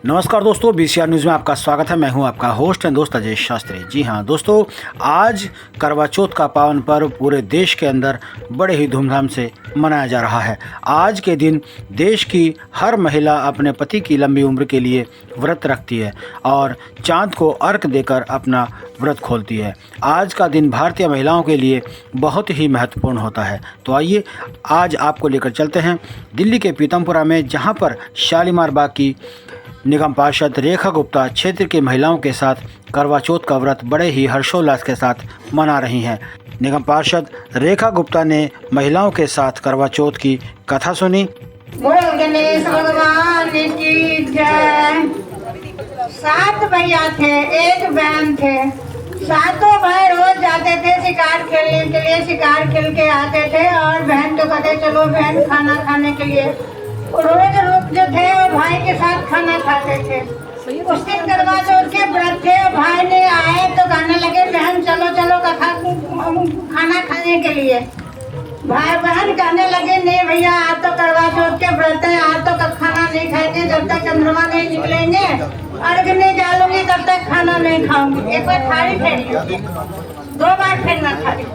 नमस्कार दोस्तों, BCR news में आपका स्वागत है। मैं हूं आपका होस्ट एंड दोस्त अजय शास्त्री। जी हां दोस्तों, आज करवा चौथ का पावन पर्व पूरे देश के अंदर बड़े ही धूमधाम से मनाया जा रहा है। आज के दिन देश की हर महिला अपने पति की लंबी उम्र के लिए व्रत रखती है और चांद को अर्घ देकर अपना व्रत खोलती है। आज का दिन भारतीय महिलाओं के लिए बहुत ही महत्वपूर्ण होता है। तो आइए आज आपको लेकर चलते हैं दिल्ली के पीतमपुरा में, जहां पर शालीमार बाग की निगम पार्षद रेखा गुप्ता क्षेत्र की महिलाओं के साथ करवा चौथ का व्रत बड़े ही हर्षोल्लास के साथ मना रही हैं। निगम पार्षद रेखा गुप्ता ने महिलाओं के साथ करवा चौथ की कथा सुनी। बोल गणेश भगवान की जय। 7 भैया थे, 1 बहन थे। सातों भाई रोज जाते थे शिकार खेलने के लिए, शिकार खेल के आते थे और बहन को कहते चलो बहन खाना खाने के लिए। रोज जो थे वो भाई के साथ खाना खाते थे। उस दिन करवा चौथ के व्रत थे, भाई ने आए तो कहने लगे बहन चलो चलो खाना खाने के लिए। भाई बहन कहने लगे नहीं भैया आज तो करवा चौथ के व्रत है, आज तो खाना नहीं खाएंगे जब तक चंद्रमा नहीं निकलेंगे, अर्घ नहीं डालूंगी तब तक खाना नहीं खाऊंगी। एक बार थाली फेरिए, 2 बार फेरना थाली।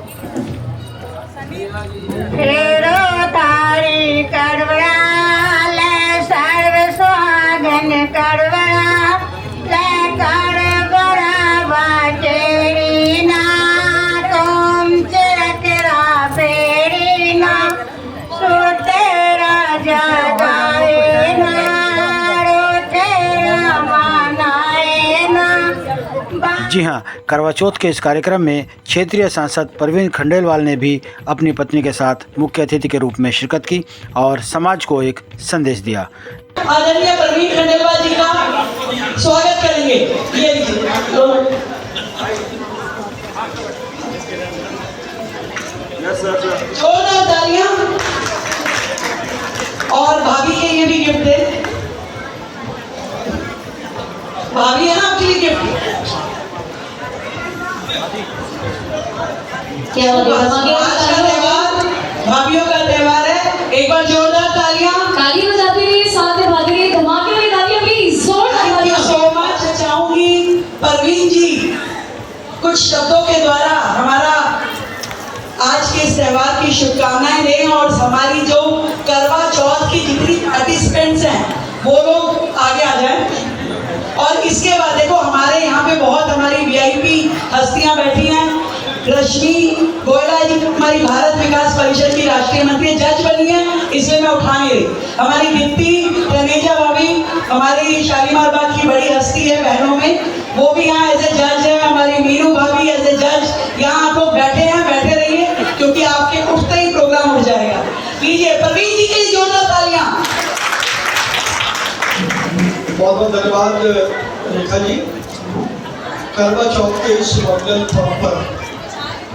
फेरो थारी करवड़ा ले सर्व सुहागन करवड़ा ले करवड़ा बाटेरी ना तुम चिरकरा फेरी ना सुतेरा जगाए ना रोतेरा मनाए ना। जी हाँ, करवा चौथ के इस कार्यक्रम में क्षेत्रीय सांसद परवीन खंडेलवाल ने भी अपनी पत्नी के साथ मुख्य अतिथि के रूप में शिरकत की और समाज को एक संदेश दिया। आदरणीय परवीन खंडेलवाल जी का स्वागत करेंगे। ये जोरदार तालियां। और भाभी के लिए भी गिफ्ट दे। भाभी है ना आपके लिए गिफ्ट। क्या भाभीियों का त्योहार है, एक बार जोरदार तालियां। ताली बजाते हुए साथ में भाग रही धमाके वाली तालियां please. Thank you so much. चाहूंगी परवीन जी कुछ शब्दों के द्वारा हमारा आज के इस त्योहार की शुभकामनाएं दें और हमारी जो करवा चौथ की जितनी पार्टिसिपेंट्स हैं वो लोग आगे आ जाएं। और इसके बाद देखो हमारे यहाँ पे बहुत हमारी वीआईपी हस्तियां बैठी हैं। रश्मि गोयला जी हमारी भारत विकास परिषद की राष्ट्रीय मंत्री जज बनी है, इसलिए मैं उठा नहीं रही। हमारी दीप्ति तनेजा भाभी हमारी शालीमार बाग की बड़ी हस्ती है बहनों में, वो भी यहाँ एज ए जज है। हमारी मीनू भाभी एज ए जज यहाँ आप लोग बैठे हैं, बैठे रहिए क्योंकि आपके उठते ही प्रोग्राम उठ जाएगा। लीजिए परवीन जी के लिए जोरदार तालियां। बहुत बहुत धन्यवाद रेखा जी। करवा चौथ के इस मंगल पर्व पर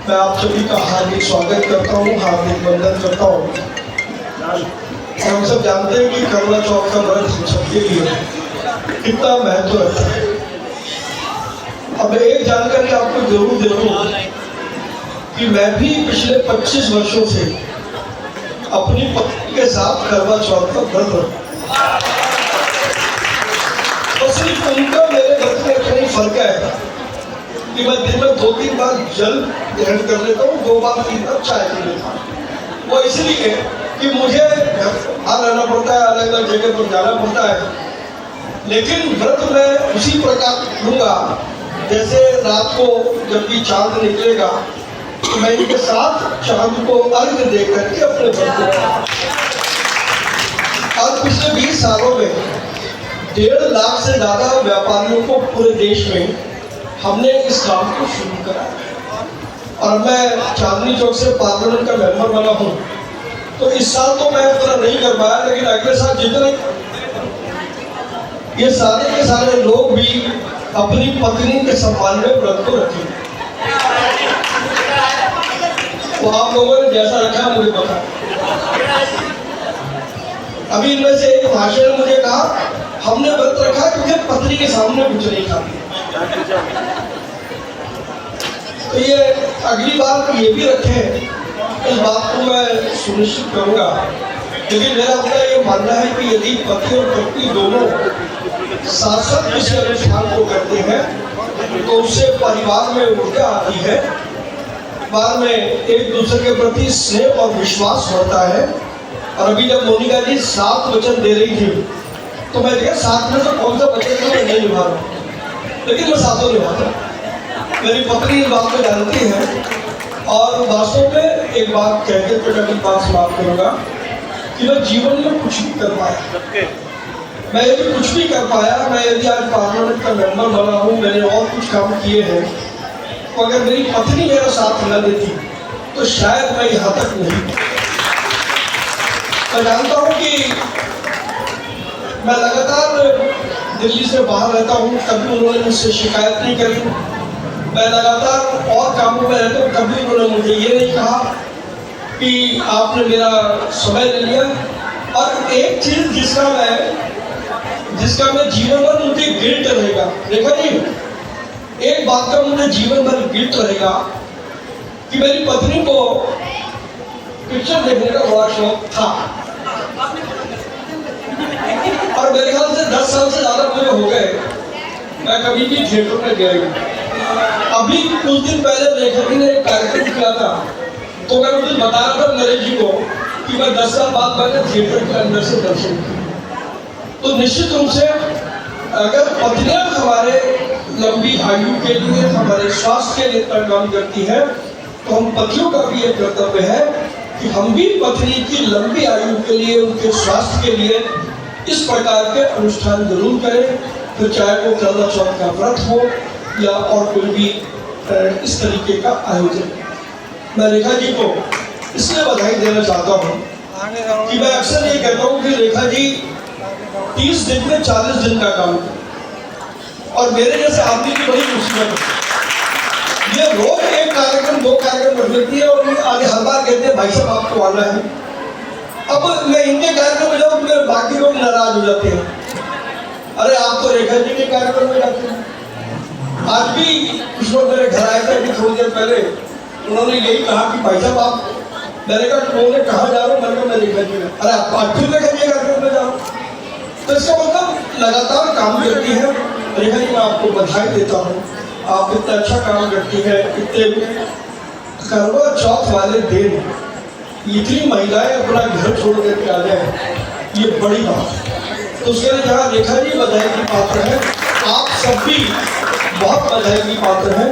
मैं आप सभी का हार्दिक स्वागत करता हूँ, हार्दिक वंदन करता हूँ। हम सब जानते हैं कि करवा चौथ का व्रत हम सबके लिए कितना महत्व रखता है। अब एक जानकारी आपको जरूर दे दूँ कि मैं भी पिछले 25 वर्षों से अपनी पत्नी के साथ करवा चौथ का व्रत रखता हूँ। तो सिर्फ उनका मेरे व्रत में कहीं फर्क है कि मैं दिन में 2-3 बार जल ग्रहण कर लेता हूँ, 2 बार 3 बार चाय पी लेता हूँ। वो इसलिए कि मुझे बाहर रहना पड़ता है, अलग अलग जगह पर जाना पड़ता है। लेकिन व्रत मैं उसी प्रकार लूँगा जैसे रात को जब भी चांद निकलेगा तो मैं इनके साथ चांद को अर्घ दे करके अपने व्रत को। आज पिछले 20 सालों में 1.5 लाख से ज़्यादा व्यापारियों को पूरे देश में हमने इस काम को शुरू करा। और मैं चांदनी चौक से पार्लियामेंट का मेंबर बना हूँ, तो इस साल तो मैं उतना नहीं कर पाया, लेकिन अगले साल जितने ये सारे के सारे लोग भी अपनी पत्नी के सम्मान में व्रत को रखेंगे। तो आप लोगों ने जैसा रखा मुझे पता। अभी इनमें से एक भाषण ने मुझे कहा हमने व्रत रखा क्योंकि पत्नी के सामने कुछ नहीं खाती। तो ये अगली बार ये भी रखें, इस बात को मैं सुनिश्चित करूंगा। लेकिन मेरा अपना ये मानना है कि यदि पति और पत्नी दोनों साथ साथ किसी अनुष्ठान को करते हैं तो उससे परिवार में ऊर्जा आती है, परिवार में एक दूसरे के प्रति स्नेह और विश्वास बढ़ता है। और अभी जब मोनिका जी 7 वचन दे रही थी तो मैं देखा 7 में से कौन सा वचन तो मैं नहीं निभा रहा, लेकिन मैं 7 निभाता। मेरी पत्नी इस बात को जानती है और वास्तव में एक बात कह के तो मैं बात समाप्त करूँगा कि मैं जीवन में कुछ भी कर पाया। मैं यदि कुछ भी कर पाया, मैं यदि आज पार्लियामेंट का मेंबर बना हूँ, मैंने और कुछ काम किए हैं, तो अगर मेरी पत्नी मेरा साथ न देती तो शायद मैं यहाँ तक नहीं। मैं जानता हूँ कि मैं लगातार दिल्ली से बाहर रहता हूँ, कभी उन्होंने मुझसे शिकायत नहीं करी। मैं लगातार और कामों में रहता हूँ, कभी उन्होंने मुझे ये नहीं कहा कि आपने मेरा समय ले लिया। और एक चीज़ जिसका मैं जीवन भर मुझे गिल्ट रहेगा, देखा जी, एक बात का मुझे जीवन भर गिल्ट रहेगा कि मेरी पत्नी को पिक्चर देखने का बड़ा शौक था और मेरे ख्याल से 10 साल से ज़्यादा मुझे हो गए मैं कभी भी थिएटर में गया नहीं। अभी कुछ दिन पहले लेखक ने एक कार्यक्रम किया था तो मैं मुझे बता रहा था नरेश जी को कि मैं 10 साल बाद मैंने थिएटर के अंदर से दर्शन किया। तो निश्चित रूप से अगर पत्नियां हमारे लंबी आयु के लिए, हमारे स्वास्थ्य के लिए काम करती है तो हम पतियों का भी ये कर्तव्य है कि हम भी पत्नी की लंबी आयु के लिए, उनके स्वास्थ्य के लिए इस प्रकार के अनुष्ठान जरूर करें। फिर चाहे वो करवा चौथ का व्रत हो या और कोई भी इस तरीके का आयोजन। मैं रेखा जी को इसलिए बधाई देना चाहता हूँ कि मैं अक्सर ये कहता हूँ कि रेखा जी 30 दिन में 40 दिन का काम कर और मेरे जैसे आदमी की बड़ी मुसीबत है। ये रोज एक कार्यक्रम 2 कार्यक्रम कर लेती है और आगे हर बार कहते हैं भाई साहब आपको आना है। अब मैं इनके कार्यक्रम में जाऊँ तो बाकी लोग नाराज हो जाते हैं, अरे आप तो रेखा जी के कार्यक्रम में जाते हैं। आज भी कुछ लोग मेरे घर आए थे अभी थोड़ी देर पहले, उन्होंने यही कहा कि भाई साहब आप, मैंने कहा उन्होंने कहा जा रहा हूँ, मैंने कहा मैं रेखा जी में, अरे आप आज फिर रेखा जी कार्यक्रम में जाओ। तो इसका मतलब लगातार काम करती है। रेखा जी मैं आपको बधाई देता हूँ, आप इतना अच्छा काम करती है। इतने करवा चौथ वाले दिन इतनी महिलाएं अपना घर छोड़ करके आ जाए, ये बड़ी बात है। तो उसके लिए जहाँ रेखा जी बधाई की पात्र है, आप सब भी बहुत बधाई की पात्र हैं।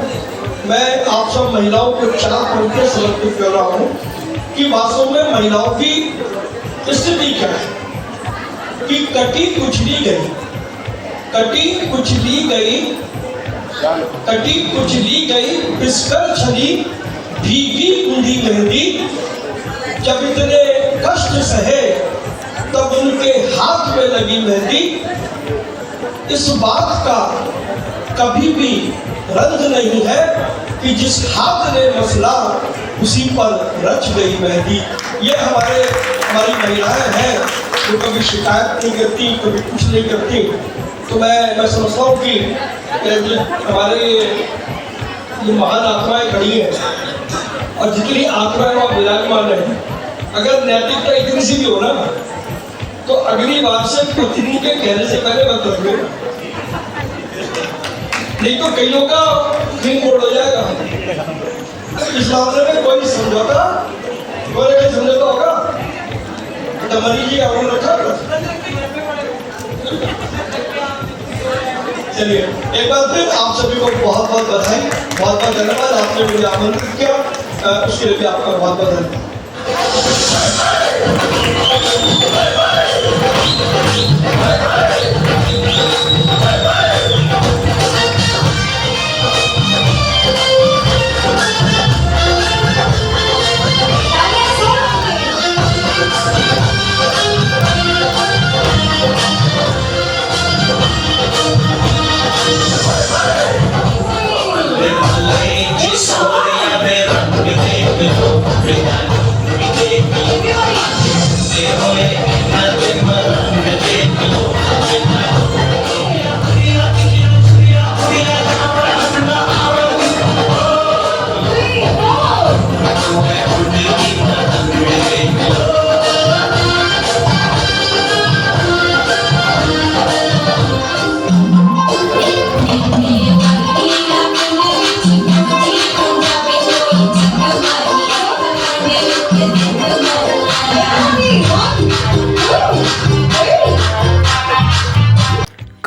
मैं आप सब महिलाओं को 4 पंक्तियाँ समर्पित कर रहा हूँ कि वास्तव में महिलाओं की स्थिति क्या है कि कटी कुचली गई, कटी कुचली गई, कटी कुचली गई, पिसकर छली भीगी बूंदी मेहंदी, जब इतने कष्ट सहे तब उनके हाथ में लगी मेहंदी। इस बात का कभी भी रंज नहीं है कि जिस हाथ ने मसला उसी पर रच गई मेहंदी। ये हमारी महिलाएं हैं जो कभी शिकायत नहीं करती, कभी कुछ नहीं करती। तो मैं समझता हूँ कि हमारे ये महान आत्माएं खड़ी हैं और जितनी आत्माएं वहाँ विराजमान है, अगर नैतिकता इतनी सी भी हो ना तो अगली बार से पत्नी के कहने से पहले मत रखो, नहीं तो कई लोग का फिर मोड़ हो जाएगा। इस मामले में कोई समझौता होगा? डमरी जी आपने रखा। चलिए एक बार फिर आप सभी को बहुत बहुत बधाई, बहुत बहुत धन्यवाद। आपने मुझे आमंत्रित किया, उसके लिए भी आपका बहुत बहुत धन्यवाद।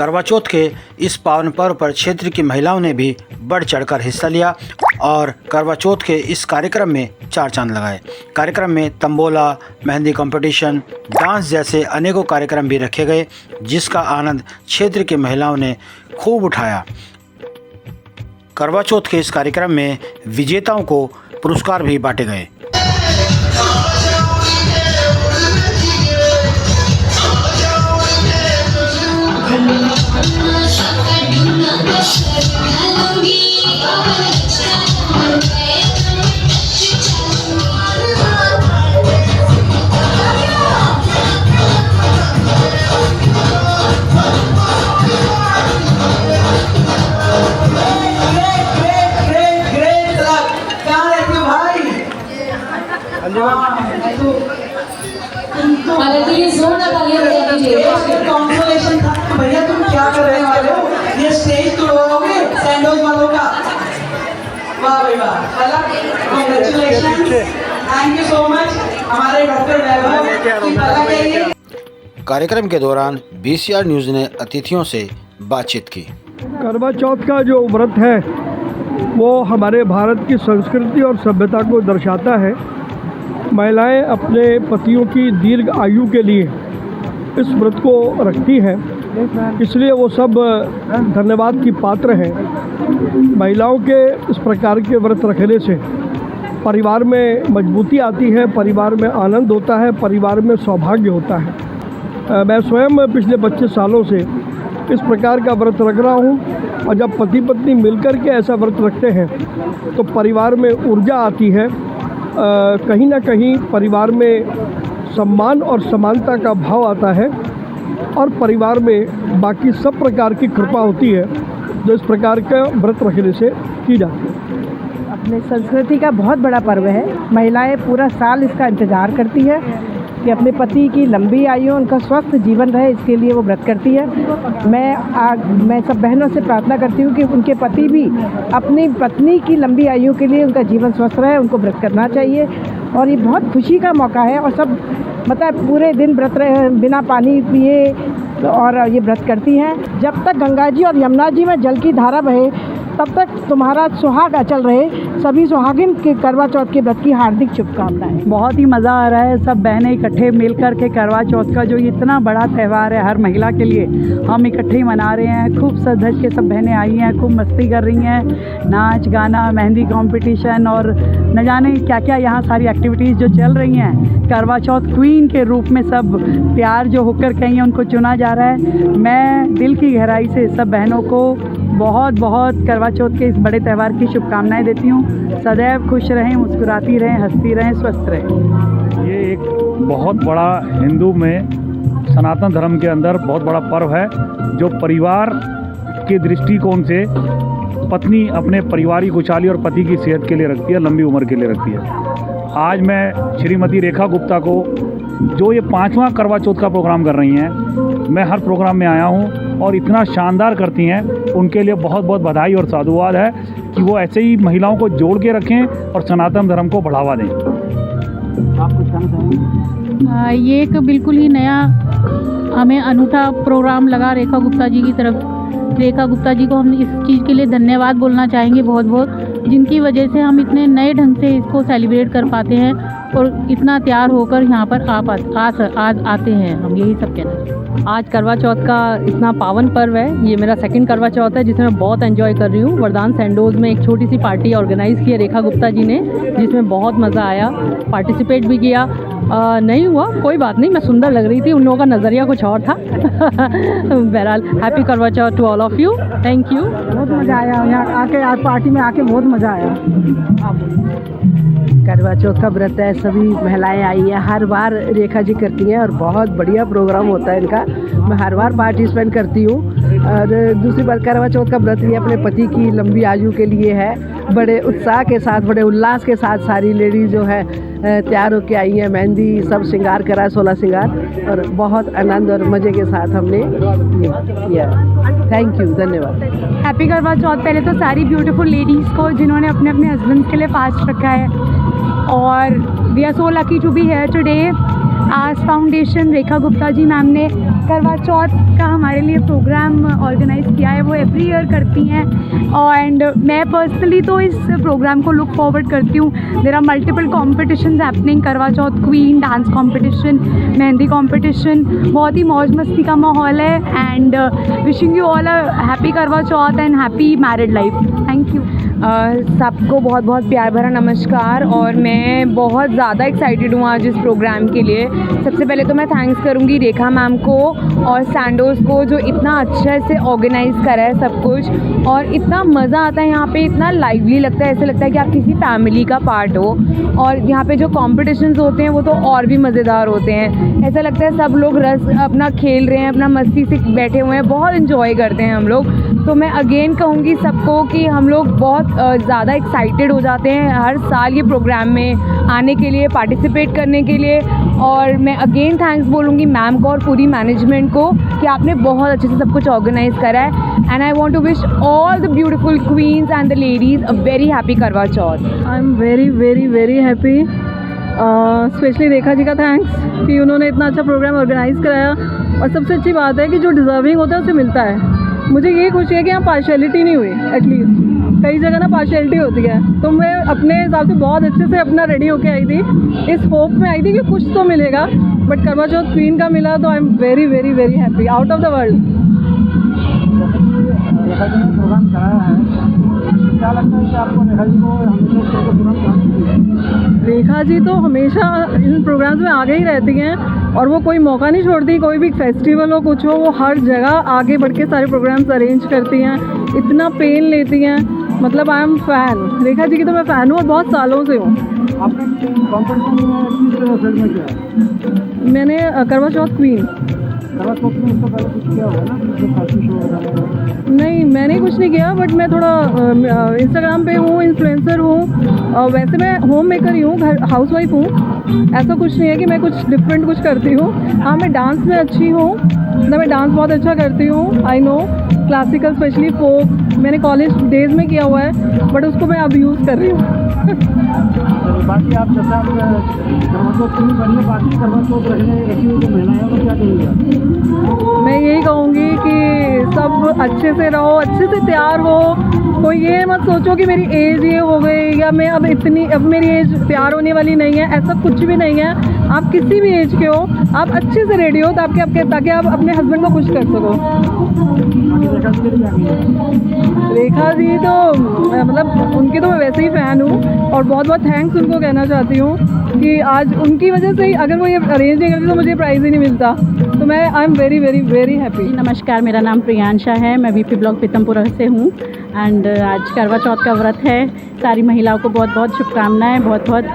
करवा चौथ के इस पावन पर्व पर क्षेत्र की महिलाओं ने भी बढ़ चढ़कर हिस्सा लिया और करवा चौथ के इस कार्यक्रम में चार चांद लगाए। कार्यक्रम में तंबोला, मेहंदी कंपटीशन, डांस जैसे अनेकों कार्यक्रम भी रखे गए, जिसका आनंद क्षेत्र की महिलाओं ने खूब उठाया। करवा चौथ के इस कार्यक्रम में विजेताओं को पुरस्कार भी बांटे गए। अरे प्लीज जोरदार तालियां बजा दीजिए। कॉन्ग्रेचुलेशन था भैया, तुम क्या करने वाले हो? ये स्टेज तोड़वाओगे सैंडोज वालों का? वाह भाई वाह, congratulation, thank you so much हमारे डॉक्टर वैभव की कला के लिए। कार्यक्रम के दौरान BCR न्यूज़ ने अतिथियों से बातचीत की। करवा चौथ का जो व्रत है वो हमारे भारत की संस्कृति और सभ्यता को दर्शाता है। महिलाएं अपने पतियों की दीर्घ आयु के लिए इस व्रत को रखती हैं, इसलिए वो सब धन्यवाद की पात्र हैं। महिलाओं के इस प्रकार के व्रत रखने से परिवार में मजबूती आती है, परिवार में आनंद होता है, परिवार में सौभाग्य होता है। मैं स्वयं पिछले 25 सालों से इस प्रकार का व्रत रख रहा हूँ और जब पति पत्नी मिलकर के ऐसा व्रत रखते हैं तो परिवार में ऊर्जा आती है, कहीं ना कहीं परिवार में सम्मान और समानता का भाव आता है और परिवार में बाकी सब प्रकार की कृपा होती है जो इस प्रकार का व्रत रखने से की जाती है। अपने संस्कृति का बहुत बड़ा पर्व है। महिलाएं पूरा साल इसका इंतज़ार करती है कि अपने पति की लंबी आयु, उनका स्वस्थ जीवन रहे, इसके लिए वो व्रत करती है। मैं सब बहनों से प्रार्थना करती हूँ कि उनके पति भी अपनी पत्नी की लंबी आयु के लिए, उनका जीवन स्वस्थ रहे, उनको व्रत करना चाहिए। और ये बहुत खुशी का मौका है और सब मतलब पूरे दिन व्रत रहे बिना पानी पिए और ये व्रत करती हैं। जब तक गंगा जी और यमुना जी में जल की धारा बहे तब तक तुम्हारा सुहाग अचल रहे। सभी सुहागिन के करवा चौथ के व्रत की हार्दिक शुभकामनाएं। बहुत ही मज़ा आ रहा है, सब बहनें इकट्ठे मिलकर के करवा चौथ का जो इतना बड़ा त्यौहार है हर महिला के लिए, हम इकट्ठे ही मना रहे हैं। खूब सज धज के सब बहनें आई हैं, खूब मस्ती कर रही हैं, नाच गाना, मेहंदी कंपटीशन और न जाने क्या क्या यहाँ सारी एक्टिविटीज़ जो चल रही हैं। करवा चौथ क्वीन के रूप में सब तैयार जो होकर कहीं हैं उनको चुना जा रहा है। मैं दिल की गहराई से सब बहनों को बहुत बहुत करवा चौथ के इस बड़े त्यौहार की शुभकामनाएं देती हूँ। सदैव खुश रहें, मुस्कुराती रहें, हंसती रहें, स्वस्थ रहें। ये एक बहुत बड़ा हिंदू में सनातन धर्म के अंदर बहुत बड़ा पर्व है जो परिवार के दृष्टिकोण से पत्नी अपने परिवार की खुशहाली और पति की सेहत के लिए रखती है, लंबी उम्र के लिए रखती है। आज मैं श्रीमती रेखा गुप्ता को जो ये 5वां करवा चौथ का प्रोग्राम कर रही हैं, मैं हर प्रोग्राम में आया हूँ और इतना शानदार करती हैं, उनके लिए बहुत बहुत बधाई और साधुवाद है कि वो ऐसे ही महिलाओं को जोड़ के रखें और सनातन धर्म को बढ़ावा दें। आप कुछ कहना चाहेंगे? ये एक बिल्कुल ही नया हमें अनूठा प्रोग्राम लगा रेखा गुप्ता जी की तरफ। रेखा गुप्ता जी को हम इस चीज़ के लिए धन्यवाद बोलना चाहेंगे बहुत बहुत, जिनकी वजह से हम इतने नए ढंग से इसको सेलिब्रेट कर पाते हैं और इतना तैयार होकर यहाँ पर आते हैं। हम यही सब कहना चाहते हैं। आज करवा चौथ का इतना पावन पर्व है, ये मेरा सेकंड करवा चौथ है जिसमें मैं बहुत एंजॉय कर रही हूँ। वरदान सैंडोज में एक छोटी सी पार्टी ऑर्गेनाइज़ की है रेखा गुप्ता जी ने, जिसमें बहुत मज़ा आया, पार्टिसिपेट भी किया। नहीं हुआ कोई बात नहीं, मैं सुंदर लग रही थी, उन लोगों का नज़रिया कुछ और था। बहरहाल happy Karwa Chauth to all of you, thank you. बहुत मज़ा आया यहाँ आके, आज पार्टी में आके बहुत मज़ा आया। करवा चौथ का व्रत है, सभी महिलाएं आई हैं, हर बार रेखा जी करती हैं और बहुत बढ़िया प्रोग्राम होता है इनका। मैं हर बार पार्टिसिपेट करती हूँ। और दूसरी बार करवा चौथ का व्रत भी अपने पति की लंबी आयु के लिए है। बड़े उत्साह के साथ, बड़े उल्लास के साथ सारी लेडीज़ जो है तैयार होकर आई हैं, मेहंदी सब श्रृंगार करा, 16 श्रृंगार, और बहुत आनंद और मज़े के साथ हमने किया। थैंक यू, धन्यवाद। हैप्पी करवा चौथ पहले तो सारी ब्यूटीफुल लेडीज़ को जिन्होंने अपने अपने हस्बैंड्स के लिए फास्ट रखा है, और we are so lucky to be here today as foundation Rekha Gupta ji ma'am ने करवा चौथ का हमारे लिए प्रोग्राम ऑर्गेनाइज़ किया है। वो एवरी ईयर करती हैं एंड मैं पर्सनली तो इस प्रोग्राम को लुक फॉरवर्ड करती हूँ। There are multiple competitions happening, Karwa Chauth queen dance competition, mehndi competition, बहुत ही मौज मस्ती का माहौल है and wishing you all a happy Karwa Chauth and happy married life. Thank you. सबको बहुत बहुत प्यार भरा नमस्कार। और मैं बहुत ज़्यादा एक्साइटेड हूँ आज इस प्रोग्राम के लिए। सबसे पहले तो मैं थैंक्स करूँगी रेखा मैम को और सैंडोज़ को जो इतना अच्छे से ऑर्गेनाइज़ करा है सब कुछ, और इतना मज़ा आता है यहाँ पे, इतना लाइवली लगता है, ऐसे लगता है कि आप किसी फैमिली का पार्ट हो। और यहाँ पे जो कॉम्पिटिशन्स होते हैं वो तो और भी मज़ेदार होते हैं। ऐसा लगता है सब लोग रस अपना खेल रहे हैं, अपना मस्ती से बैठे हुए हैं, बहुत इन्जॉय करते हैं हम लोग। तो मैं अगेन कहूँगी सबको कि हम लोग बहुत ज़्यादा एक्साइटेड हो जाते हैं हर साल ये प्रोग्राम में आने के लिए, पार्टिसिपेट करने के लिए। और मैं अगेन थैंक्स बोलूँगी मैम को और पूरी मैनेजमेंट को कि आपने बहुत अच्छे से सब कुछ ऑर्गेनाइज़ करा है। And I want to wish all the beautiful queens and the ladies a very happy Karwa Chauth. I am very very very happy. Specially Rekha ji का थैंक्स कि उन्होंने इतना अच्छा प्रोग्राम ऑर्गेनाइज़ कराया। और सबसे अच्छी बात है कि जो डिज़र्विंग होता है उसे मिलता है। मुझे ये खुशी है कि यहाँ पार्शियलिटी नहीं हुई। एटलीस्ट कई जगह ना पार्शियलिटी होती है, तो मैं अपने हिसाब से बहुत अच्छे से अपना रेडी होके आई थी, इस होप में आई थी कि कुछ तो मिलेगा। बट करवा चौथ क्वीन का मिला तो I am very very very happy, out of the world. Programme कराया है, क्या लगता है कि आपको रेखा जी को हमेशा रेखा जी तो हमेशा इन प्रोग्राम्स में आगे ही रहती हैं और वो कोई मौका नहीं छोड़ती। कोई भी फेस्टिवल हो, कुछ हो, वो हर जगह आगे बढ़ के सारे प्रोग्राम्स अरेंज करती हैं, इतना पेन लेती हैं। मतलब I am fan Rekha ji की, तो मैं फ़ैन हूँ और बहुत सालों से हूँ। आपने कॉम्पिटिशन में किस फील्ड में किया? मैंने करवा चौथ क्वीन। करवा चौथ में इससे पहले कुछ किया होगा ना? नहीं, मैंने कुछ नहीं किया, बट मैं थोड़ा इंस्टाग्राम पे हूँ, इन्फ्लुएंसर हूँ। वैसे मैं होम मेकर ही हूँ, घर हाउस वाइफ हूँ। ऐसा कुछ नहीं है कि मैं कुछ डिफरेंट कुछ करती हूँ। हाँ, मैं डांस में अच्छी हूँ, मतलब मैं डांस बहुत अच्छा करती हूँ। आई नो क्लासिकल, स्पेशली फोक मैंने कॉलेज डेज में किया हुआ है, बट उसको मैं अब यूज़ कर रही हूँ। बाकी आप जैसा बाकी करवा चौथ रखी हुई जो महिलाएं हैं वो क्या कहेंगे? मैं यही कहूँगी कि सब अच्छे से रहो, अच्छे से तैयार हो। कोई ये मत सोचो कि मेरी एज ये हो गई या मैं अब मेरी एज तैयार होने वाली नहीं है, ऐसा कुछ भी नहीं है। आप किसी भी एज के हो, आप अच्छे से रेडी हो ताकि आप अपने हस्बैंड को खुश कर सको। रेखा जी तो मतलब उनकी तो मैं वैसे ही फ़ैन हूँ और बहुत बहुत थैंक्स उनको कहना चाहती हूँ कि आज उनकी वजह से ही अगर वो ये अरेंज नहीं करती तो मुझे प्राइज़ ही नहीं मिलता। तो मैं आई am very very very happy. नमस्कार, मेरा नाम प्रियांशा है, मैं बीपी ब्लॉक पीतमपुरा से हूँ एंड आज करवा चौथ का व्रत है। सारी महिलाओं को बहुत बहुत शुभकामनाएं, बहुत बहुत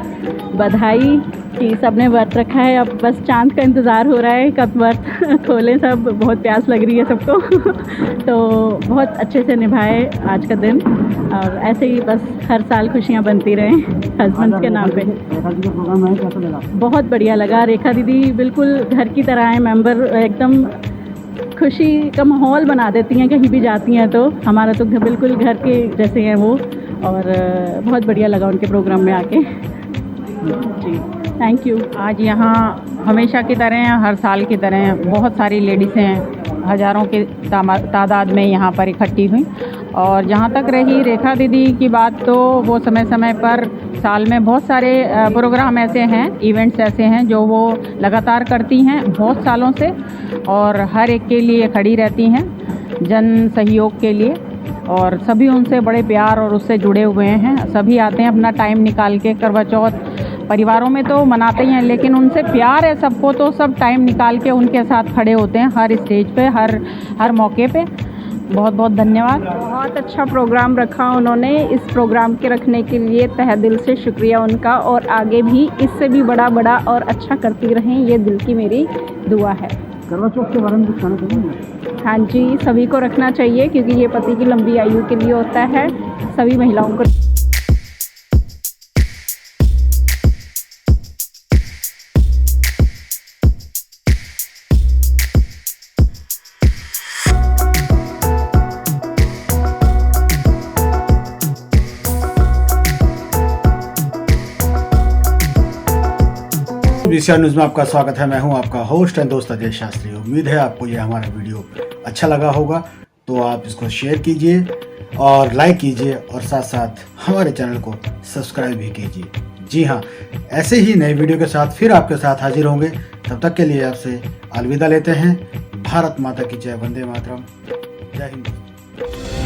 बधाई कि सब ने व्रत रखा है। अब बस चांद का इंतज़ार हो रहा है कब व्रत खोलें, सब बहुत प्यास लग रही है सबको तो बहुत अच्छे से निभाए आज का दिन और ऐसे ही बस हर साल खुशियाँ बनती रहें हस्बैंड के नाम पे। बहुत बढ़िया लगा। रेखा दीदी बिल्कुल घर की तरह है, मेंबर एकदम खुशी का माहौल बना देती हैं कहीं भी जाती हैं। तो हमारा तो बिल्कुल घर के जैसे हैं वो, और बहुत बढ़िया लगा उनके प्रोग्राम में आके जी। Thank you. आज यहाँ हमेशा की तरह, हर साल की तरह बहुत सारी लेडीज़ें हज़ारों के तादाद में यहाँ पर इकट्ठी हुई। और जहाँ तक रही रेखा दीदी की बात, तो वो समय समय पर साल में बहुत सारे प्रोग्राम ऐसे हैं, इवेंट्स ऐसे हैं जो वो लगातार करती हैं बहुत सालों से और हर एक के लिए खड़ी रहती हैं जन सहयोग के लिए। और सभी उनसे बड़े प्यार और उससे जुड़े हुए हैं। सभी आते हैं अपना टाइम निकाल के। करवा चौथ परिवारों में तो मनाते ही हैं, लेकिन उनसे प्यार है सबको, तो सब टाइम निकाल के उनके साथ खड़े होते हैं हर स्टेज पे, हर मौके पे। बहुत बहुत धन्यवाद। बहुत अच्छा प्रोग्राम रखा उन्होंने। इस प्रोग्राम के रखने के लिए तहे दिल से शुक्रिया उनका, और आगे भी इससे भी बड़ा और अच्छा करती रहें, ये दिल की मेरी दुआ है। करवा चौथ के बारे में कुछ कहना चाहेंगे? हाँ जी, सभी को रखना चाहिए क्योंकि ये पति की लंबी आयु के लिए होता है। सभी महिलाओं को VCR न्यूज़ में आपका स्वागत है। मैं हूं आपका होस्ट एंड दोस्त अजय शास्त्री। उम्मीद है आपको यह हमारा वीडियो अच्छा लगा होगा, तो आप इसको शेयर कीजिए और लाइक कीजिए और साथ साथ हमारे चैनल को सब्सक्राइब भी कीजिए। जी हाँ, ऐसे ही नए वीडियो के साथ फिर आपके साथ हाजिर होंगे। तब तक के लिए आपसे अलविदा लेते हैं। भारत माता की जय, वंदे मातरम, जय हिंद।